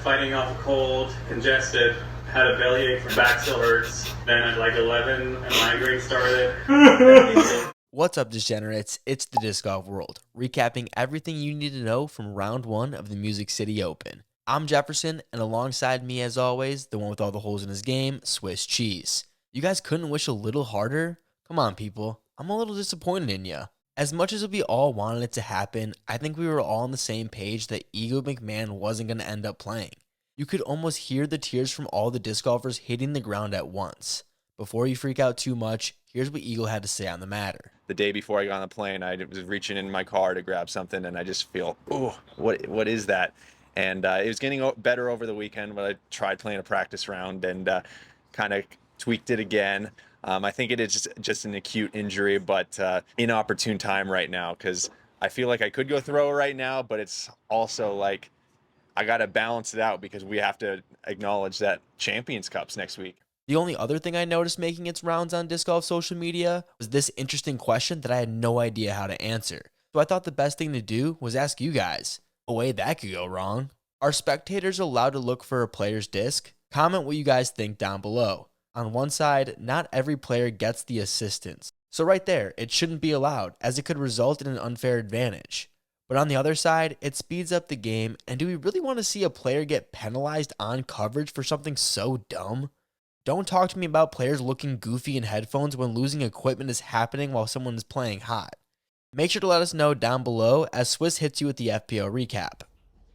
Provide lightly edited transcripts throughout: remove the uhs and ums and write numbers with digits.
fighting off a cold, congested, had a bellyache, back still hurts. Then at like 11, a migraine started. What's up, degenerates? It's the Disc Golf World, recapping everything you need to know from round one of the Music City Open. I'm Jefferson, and alongside me, as always, the one with all the holes in his game, Swiss Cheese. You guys couldn't wish a little harder? Come on, people. I'm a little disappointed in ya. As much as we all wanted it to happen, I think we were all on the same page that Ego McMahon wasn't going to end up playing. You could almost hear the tears from all the disc golfers hitting the ground at once. Before you freak out too much, here's what Eagle had to say on the matter. The day before I got on the plane, I was reaching in my car to grab something, and I just feel, oh, what is that? And it was getting better over the weekend, but I tried playing a practice round and kind of tweaked it again. I think it is just an acute injury, but inopportune time right now, because I feel like I could go throw right now, but it's also like I got to balance it out because we have to acknowledge that Champions Cup's next week. The only other thing I noticed making its rounds on disc golf social media was this interesting question that I had no idea how to answer. So I thought the best thing to do was ask you guys. A way that could go wrong. Are spectators allowed to look for a player's disc? Comment what you guys think down below. On one side, not every player gets the assistance. So right there, it shouldn't be allowed, as it could result in an unfair advantage. But on the other side, it speeds up the game, and do we really want to see a player get penalized on coverage for something so dumb? Don't talk to me about players looking goofy in headphones when losing equipment is happening while someone is playing hot. Make sure to let us know down below as Swiss hits you with the FPO recap.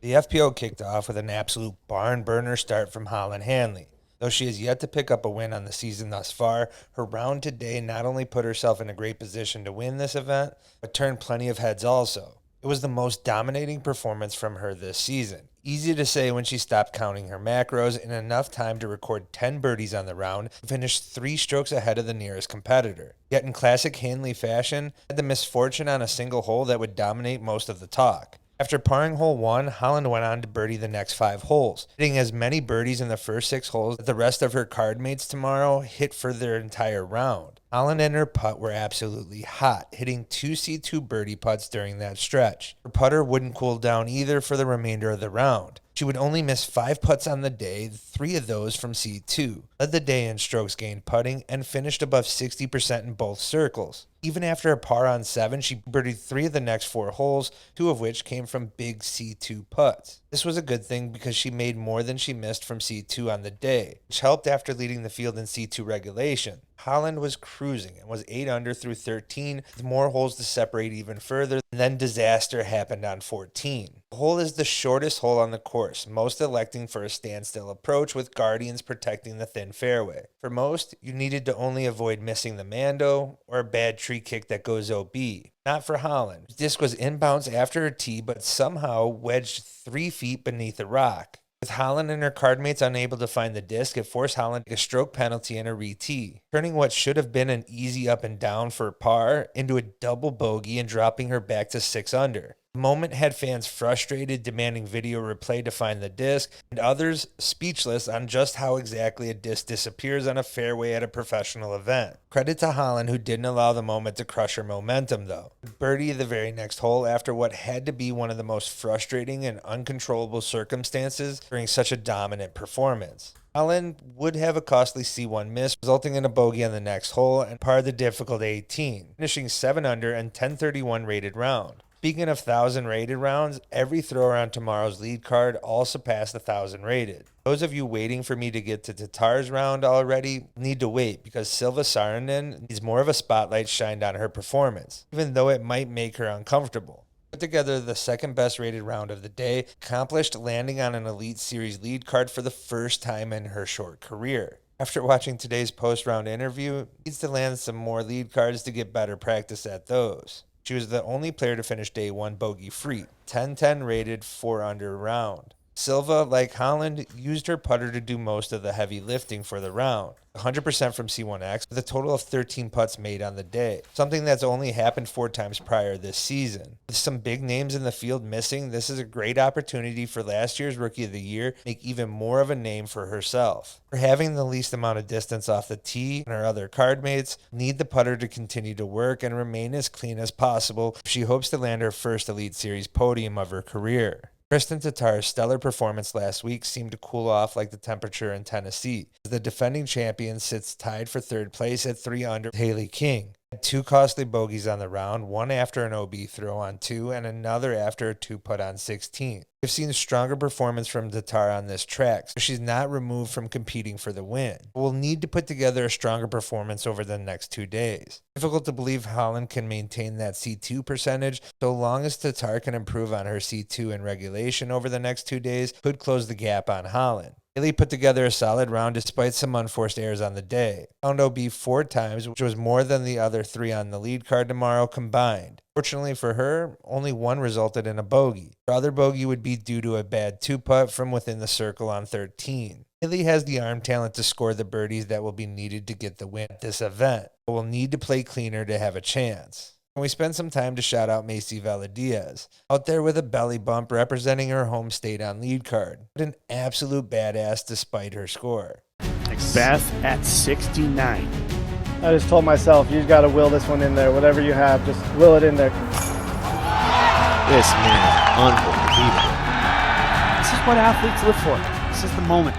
The FPO kicked off with an absolute barn burner start from Holland Hanley. Though she has yet to pick up a win on the season thus far, her round today not only put herself in a great position to win this event, but turned plenty of heads also. It was the most dominating performance from her this season. Easy to say when she stopped counting her macros in enough time to record 10 birdies on the round and finish 3 strokes ahead of the nearest competitor. Yet in classic Hanley fashion, had the misfortune on a single hole that would dominate most of the talk. After parring hole 1, Holland went on to birdie the next 5 holes, hitting as many birdies in the first 6 holes that the rest of her card mates tomorrow hit for their entire round. Holland and her putt were absolutely hot, hitting 2 C2 birdie putts during that stretch. Her putter wouldn't cool down either for the remainder of the round. She would only miss 5 putts on the day, 3 of those from C2. Led the day in strokes gained putting and finished above 60% in both circles. Even after a par on 7, she birdied 3 of the next 4 holes, 2 of which came from big C2 putts. This was a good thing because she made more than she missed from C2 on the day, which helped after leading the field in C2 regulation. Holland was cruising and was 8 under through 13, with more holes to separate even further, and then disaster happened on 14. The hole is the shortest hole on the course, most electing for a standstill approach with guardians protecting the thin fairway. For most, you needed to only avoid missing the Mando or a bad tree kick that goes OB. Not for Holland. His disc was inbounds after a tee, but somehow wedged 3 feet beneath a rock. With Holland and her cardmates unable to find the disc, it forced Holland to take a stroke penalty and a re-tee, turning what should have been an easy up and down for par into a double bogey and dropping her back to 6 under. The moment had fans frustrated, demanding video replay to find the disc, and others speechless on just how exactly a disc disappears on a fairway at a professional event. Credit to Holland, who didn't allow the moment to crush her momentum, though. Birdie the very next hole after what had to be one of the most frustrating and uncontrollable circumstances during such a dominant performance. Holland would have a costly C1 miss, resulting in a bogey on the next hole and par the difficult 18, finishing 7 under and 1031 rated round. Speaking of 1,000 rated rounds, every thrower on tomorrow's lead card all surpassed 1,000 rated. Those of you waiting for me to get to Tatar's round already need to wait because Silva Saarinen needs more of a spotlight shined on her performance, even though it might make her uncomfortable. Put together the second best rated round of the day, accomplished landing on an Elite Series lead card for the first time in her short career. After watching today's post-round interview, needs to land some more lead cards to get better practice at those. She was the only player to finish day 1 bogey-free, 10-10 rated 4 under round. Silva, like Holland, used her putter to do most of the heavy lifting for the round, 100% from C1X, with a total of 13 putts made on the day, something that's only happened 4 times prior this season. With some big names in the field missing, this is a great opportunity for last year's Rookie of the Year to make even more of a name for herself. For having the least amount of distance off the tee and her other cardmates, need the putter to continue to work and remain as clean as possible if she hopes to land her first Elite Series podium of her career. Kristen Tatar's stellar performance last week seemed to cool off like the temperature in Tennessee. The defending champion sits tied for third place at 3 under. Haley King had 2 costly bogeys on the round, one after an OB throw on 2 and another after a 2-putt on 16. We've seen stronger performance from Tatar on this track, so she's not removed from competing for the win. We'll need to put together a stronger performance over the next 2 days. Difficult to believe Holland can maintain that C2 percentage, so long as Tatar can improve on her C2 in regulation over the next 2 days, could close the gap on Holland. Haley put together a solid round despite some unforced errors on the day. Found OB 4 times, which was more than the other 3 on the lead card tomorrow combined. Fortunately for her, only 1 resulted in a bogey. Her other bogey would be due to a bad 2-putt from within the circle on 13. Haley has the arm talent to score the birdies that will be needed to get the win at this event, but will need to play cleaner to have a chance. And we spend some time to shout out Macy Vela-Diaz, out there with a belly bump representing her home state on lead card. But an absolute badass despite her score. Beth at 69. I just told myself, you got to will this one in there. Whatever you have, just will it in there. This man is unbelievable. This is what athletes live for. This is the moment.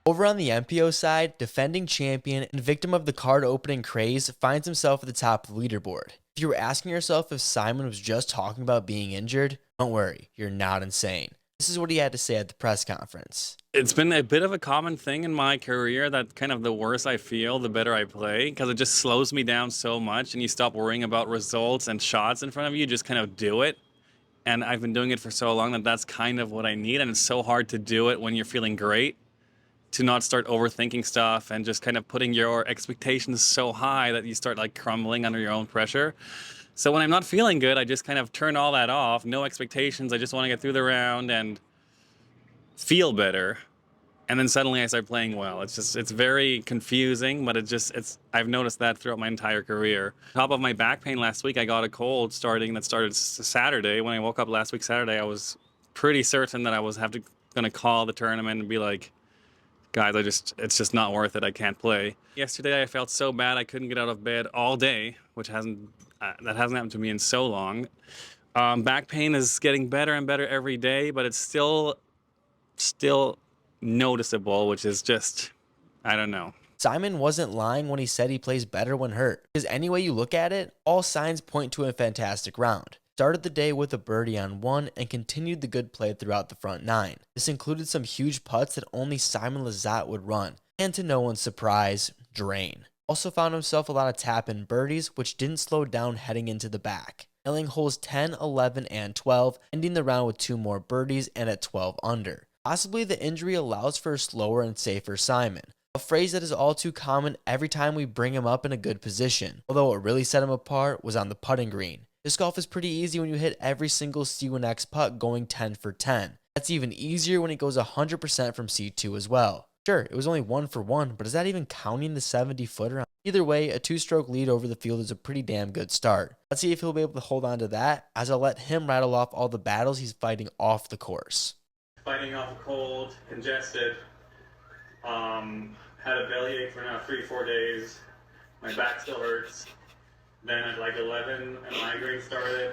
Over on the MPO side, defending champion and victim of the card opening craze finds himself at the top of the leaderboard. If you were asking yourself if Simon was just talking about being injured, don't worry, you're not insane. This is what he had to say at the press conference. It's been a bit of a common thing in my career that kind of the worse I feel, the better I play, because it just slows me down so much and you stop worrying about results and shots in front of you, just kind of do it. And I've been doing it for so long that that's kind of what I need, and it's so hard to do it when you're feeling great, to not start overthinking stuff and just kind of putting your expectations so high that you start like crumbling under your own pressure. So when I'm not feeling good, I just kind of turn all that off, no expectations. I just want to get through the round and feel better. And then suddenly I start playing well. It's very confusing, but I've noticed that throughout my entire career. On top of my back pain last week, I got a cold that started Saturday. When I woke up last week Saturday, I was pretty certain that I was going to call the tournament and be like, guys, it's just not worth it. I can't play. Yesterday, I felt so bad I couldn't get out of bed all day, which hasn't happened to me in so long. Back pain is getting better and better every day, but it's still noticeable, which is just, I don't know. Simon wasn't lying when he said he plays better when hurt, because any way you look at it, all signs point to a fantastic round. Started the day with a birdie on 1 and continued the good play throughout the front 9. This included some huge putts that only Simon Lizotte would run, and to no one's surprise, drain. Also found himself a lot of tap-in birdies, which didn't slow down heading into the back. Nailing holes 10, 11, and 12, ending the round with 2 more birdies and at 12 under. Possibly the injury allows for a slower and safer Simon, a phrase that is all too common every time we bring him up in a good position, although what really set him apart was on the putting green. Disc golf is pretty easy when you hit every single C1X putt going 10 for 10. That's even easier when it goes 100% from C2 as well. Sure, it was only 1 for 1, but is that even counting the 70-footer? Either way, a 2-stroke lead over the field is a pretty damn good start. Let's see if he'll be able to hold on to that, as I'll let him rattle off all the battles he's fighting off the course. Fighting off a cold, congested, had a bellyache for now 3-4 days. My back still hurts. Then at like 11, a migraine started.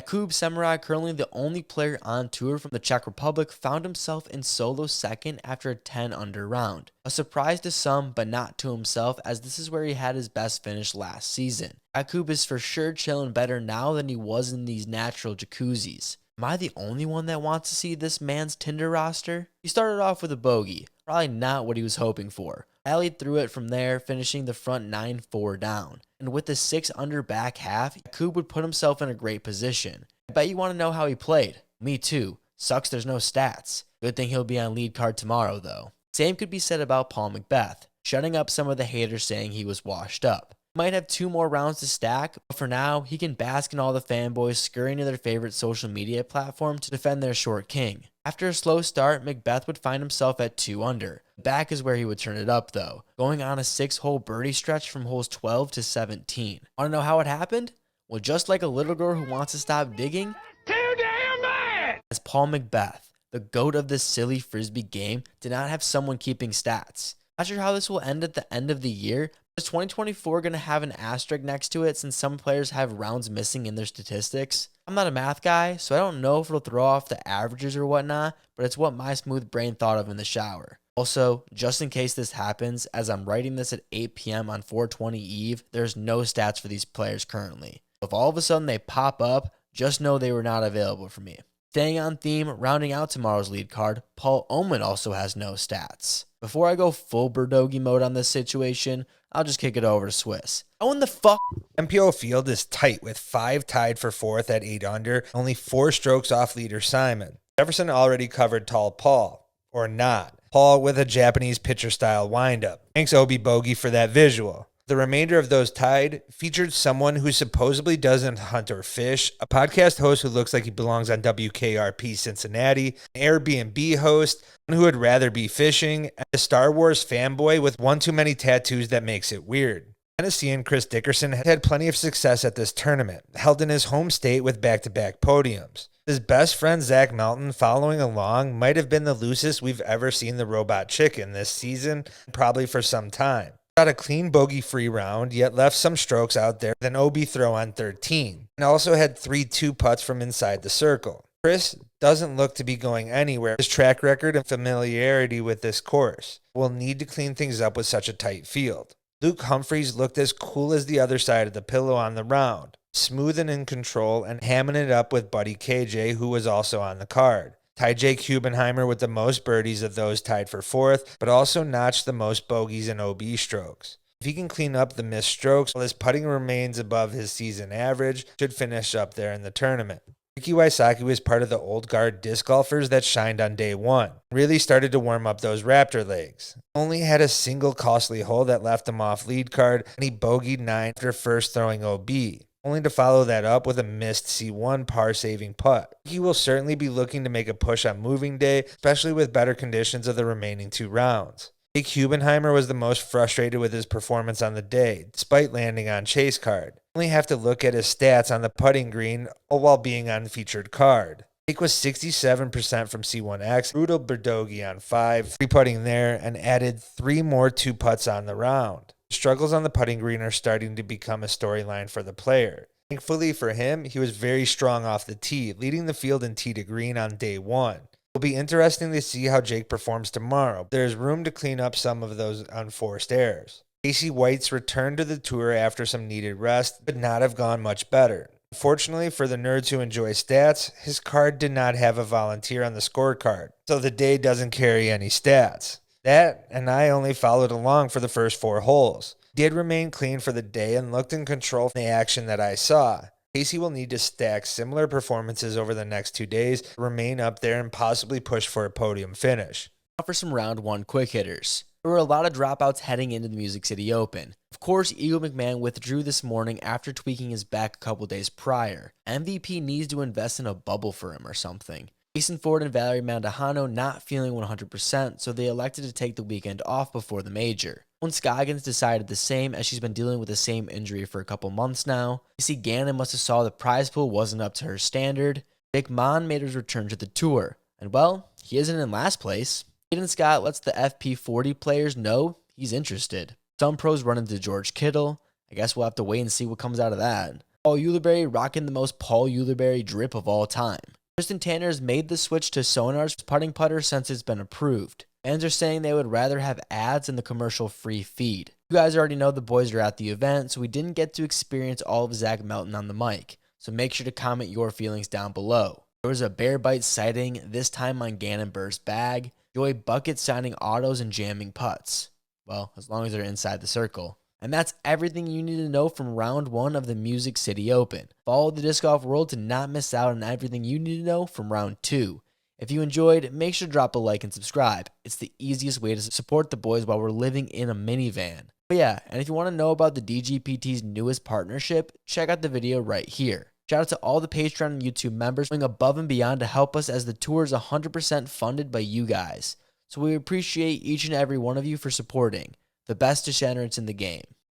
Jakub Samurai, currently the only player on tour from the Czech Republic, found himself in solo second after a 10-under round. A surprise to some, but not to himself, as this is where he had his best finish last season. Jakub is for sure chilling better now than he was in these natural jacuzzis. Am I the only one that wants to see this man's Tinder roster? He started off with a bogey, probably not what he was hoping for. Allied through it from there, finishing the front 9-4 down. And with the 6-under back half, Jakub would put himself in a great position. I bet you want to know how he played. Me too. Sucks there's no stats. Good thing he'll be on lead card tomorrow though. Same could be said about Paul McBeth, shutting up some of the haters saying he was washed up. Might have 2 more rounds to stack, but for now, he can bask in all the fanboys scurrying to their favorite social media platform to defend their short king. After a slow start, McBeth would find himself at 2 under. Back is where he would turn it up though, going on a 6-hole birdie stretch from holes 12 to 17. Want to know how it happened? Well, just like a little girl who wants to stop digging, Too damn bad! as Paul McBeth, the GOAT of this silly frisbee game, did not have someone keeping stats. Not sure how this will end at the end of the year, Is 2024 going to have an asterisk next to it since some players have rounds missing in their statistics? I'm not a math guy, so I don't know if it'll throw off the averages or whatnot, but it's what my smooth brain thought of in the shower. Also, just in case this happens, as I'm writing this at 8 p.m. on 420 Eve, there's no stats for these players currently. If all of a sudden they pop up, just know they were not available for me. Staying on theme, rounding out tomorrow's lead card, Paul Oman also has no stats. Before I go full Berdogi mode on this situation, I'll just kick it over to Swiss. How in the fuck? MPO field is tight with 5 tied for 4th at 8 under, only 4 strokes off leader Simon. Jefferson already covered tall Paul, or not. Paul with a Japanese pitcher style windup. Thanks Obi Bogey for that visual. The remainder of those tied featured someone who supposedly doesn't hunt or fish, a podcast host who looks like he belongs on WKRP Cincinnati, an Airbnb host, one who would rather be fishing, and a Star Wars fanboy with one too many tattoos that makes it weird. Tennessean Chris Dickerson had plenty of success at this tournament, held in his home state with back-to-back podiums. His best friend Zach Melton following along might have been the loosest we've ever seen the robot chicken this season, probably for some time. Got a clean bogey-free round, yet left some strokes out there with an OB throw on 13, and also had 3 2-putts from inside the circle. Chris doesn't look to be going anywhere. His track record and familiarity with this course will need to clean things up with such a tight field. Luke Humphreys looked as cool as the other side of the pillow on the round, smooth and in control, and hamming it up with buddy KJ, who was also on the card. Tied Jake Hubenheimer with the most birdies of those tied for 4th, but also notched the most bogeys and OB strokes. If he can clean up the missed strokes while his putting remains above his season average, should finish up there in the tournament. Ricky Wysocki was part of the old guard disc golfers that shined on day 1. Really started to warm up those Raptor legs. Only had a single costly hole that left him off lead card, and he bogeyed 9 after first throwing OB. Only to follow that up with a missed C1 par-saving putt. He will certainly be looking to make a push on moving day, especially with better conditions of the remaining 2 rounds. Jake Hubenheimer was the most frustrated with his performance on the day, despite landing on chase card. Only have to look at his stats on the putting green while being on featured card. Jake was 67% from C1X, brutal Berdogi on 5, free putting there, and added 3 more 2-putts on the round. Struggles on the putting green are starting to become a storyline for the player. Thankfully for him, he was very strong off the tee, leading the field in tee to green on day 1. It will be interesting to see how Jake performs tomorrow. There is room to clean up some of those unforced errors. Casey White's return to the tour after some needed rest could not have gone much better. Unfortunately for the nerds who enjoy stats, his card did not have a volunteer on the scorecard, so the day doesn't carry any stats. That, and I only followed along for the first 4 holes. Did remain clean for the day and looked in control of the action that I saw. Casey will need to stack similar performances over the next 2 days to remain up there and possibly push for a podium finish. Now for some round 1 quick hitters. There were a lot of dropouts heading into the Music City Open. Of course, Eagle McMahon withdrew this morning after tweaking his back a couple days prior. MVP needs to invest in a bubble for him or something. Jason Ford and Valerie Mandujano not feeling 100%, so they elected to take the weekend off before the major. When Scoggins decided the same, as she's been dealing with the same injury for a couple months now. Casey Gannon must have saw the prize pool wasn't up to her standard. Dick Mon made his return to the tour, and well, he isn't in last place. Aiden Scott lets the FP40 players know he's interested. Some pros run into George Kittle. I guess we'll have to wait and see what comes out of that. Paul Ulibarri rocking the most Paul Ulibarri drip of all time. Tristan Tanner has made the switch to Sonar's putting putter since it's been approved. Fans are saying they would rather have ads in the commercial-free feed. You guys already know the boys are at the event, so we didn't get to experience all of Zach Melton on the mic. So make sure to comment your feelings down below. There was a bear bite sighting, this time on Gannon Burr's bag. Joey Bucket signing autos and jamming putts. Well, as long as they're inside the circle. And that's everything you need to know from round 1 of the Music City Open. Follow the disc golf world to not miss out on everything you need to know from round 2. If you enjoyed, make sure to drop a like and subscribe. It's the easiest way to support the boys while we're living in a minivan. But yeah, and if you want to know about the DGPT's newest partnership, check out the video right here. Shout out to all the Patreon and YouTube members going above and beyond to help us, as the tour is 100% funded by you guys. So we appreciate each and every one of you for supporting the best degenerates in the game.